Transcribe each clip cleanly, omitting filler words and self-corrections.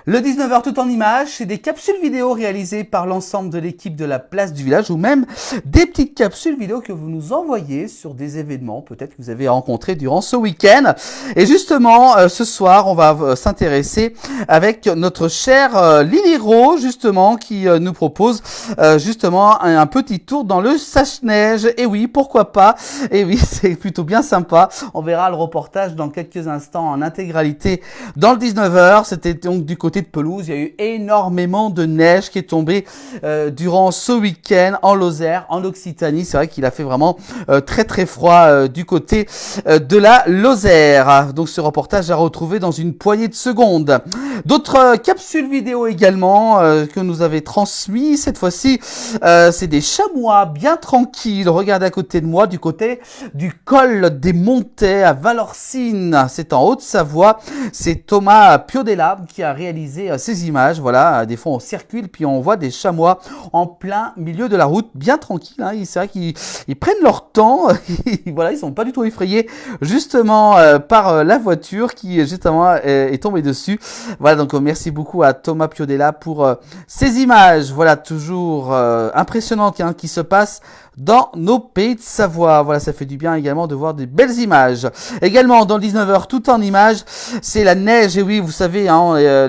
Le 19h tout en images, c'est des capsules vidéo réalisées par l'ensemble de l'équipe de la place du village ou même des petites capsules vidéo que vous nous envoyez sur des événements peut-être que vous avez rencontrés durant ce week-end. Et justement, ce soir, on va s'intéresser avec notre chère Lily Rose, justement, qui nous propose justement un petit tour dans le Sachneige. Et oui, pourquoi pas? Et oui, c'est plutôt bien sympa. On verra le reportage dans quelques instants en intégralité dans le 19h. C'était donc du côté de Pelouse. Il y a eu énormément de neige qui est tombée durant ce week-end en Lozère, en Occitanie. C'est vrai qu'il a fait vraiment très très froid du côté de la Lozère. Donc ce reportage à retrouver dans une poignée de secondes. D'autres capsules vidéo également que nous avait transmis. Cette fois-ci, c'est des chamois bien tranquilles. Regardez à côté de moi, du côté du col des Montets à Valorcine. C'est en Haute-Savoie. C'est Thomas Piodella qui a réalisé ces images. Voilà, des fois on circule puis on voit des chamois en plein milieu de la route, bien tranquilles. Hein. C'est vrai qu'ils prennent leur temps. Voilà, ils sont pas du tout effrayés justement par la voiture qui justement est tombée dessus. Voilà, donc merci beaucoup à Thomas Piodella pour ces images. Voilà, toujours impressionnantes qui se passent dans nos pays de Savoie. Voilà, ça fait du bien également de voir des belles images. Également, dans le 19h, tout en images, c'est la neige. Et oui, vous savez,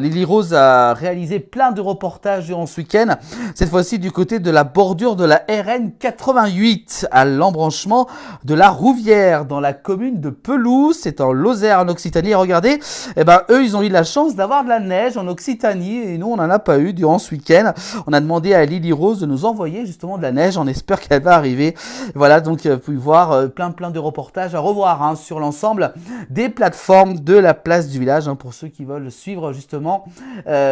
Lily Rose a réalisé plein de reportages durant ce week-end. Cette fois-ci, du côté de la bordure de la RN 88, à l'embranchement de la Rouvière, dans la commune de Pelouse. C'est en Lozère, en Occitanie. Et regardez, eux, ils ont eu la chance d'avoir de la neige en Occitanie. Et nous, on n'en a pas eu durant ce week-end. On a demandé à Lily Rose de nous envoyer justement de la neige. On espère qu'elle va arriver. Voilà, donc vous pouvez voir plein de reportages à revoir sur l'ensemble des plateformes de la place du village pour ceux qui veulent suivre justement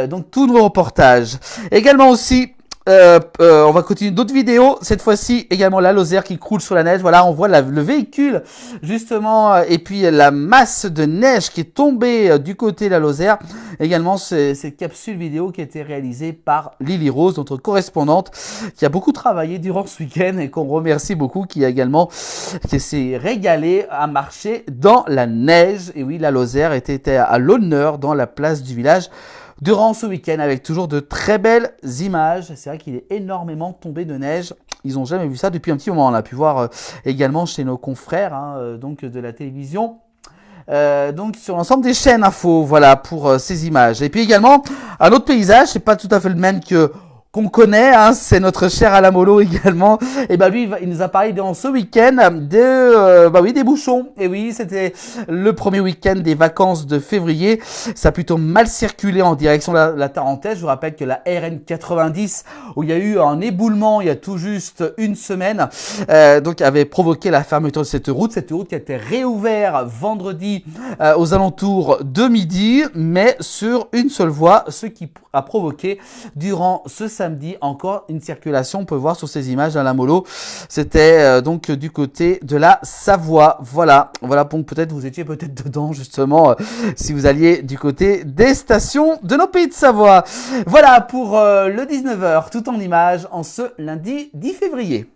donc tous nos reportages. Également aussi on va continuer d'autres vidéos. Cette fois-ci, également la Lozère qui croule sur la neige. Voilà, on voit le véhicule justement et puis la masse de neige qui est tombée du côté de la Lozère. Également, cette capsule vidéo qui a été réalisée par Lily Rose, notre correspondante, qui a beaucoup travaillé durant ce week-end et qu'on remercie beaucoup, qui s'est régalée à marcher dans la neige. Et oui, la Lozère était à l'honneur dans la place du village durant ce week-end avec toujours de très belles images. C'est vrai qu'il est énormément tombé de neige. Ils n'ont jamais vu ça depuis un petit moment. On a pu voir également chez nos confrères donc de la télévision. Donc sur l'ensemble des chaînes info, voilà pour ces images. Et puis également un autre paysage, c'est pas tout à fait le même qu'on connaît, c'est notre cher Alamolo également. Et lui, il nous a parlé durant ce week-end des bouchons. Et oui, c'était le premier week-end des vacances de février. Ça a plutôt mal circulé en direction de la Tarentaise. Je vous rappelle que la RN 90, où il y a eu un éboulement il y a tout juste une semaine, donc avait provoqué la fermeture de cette route qui a été réouverte vendredi aux alentours de midi, mais sur une seule voie, ce qui a provoqué durant ce samedi encore une circulation. On peut voir sur ces images à la Molo. C'était donc du côté de la Savoie. Voilà, donc peut-être vous étiez dedans justement si vous alliez du côté des stations de nos pays de Savoie. Voilà pour le 19h tout en images en ce lundi 10 février.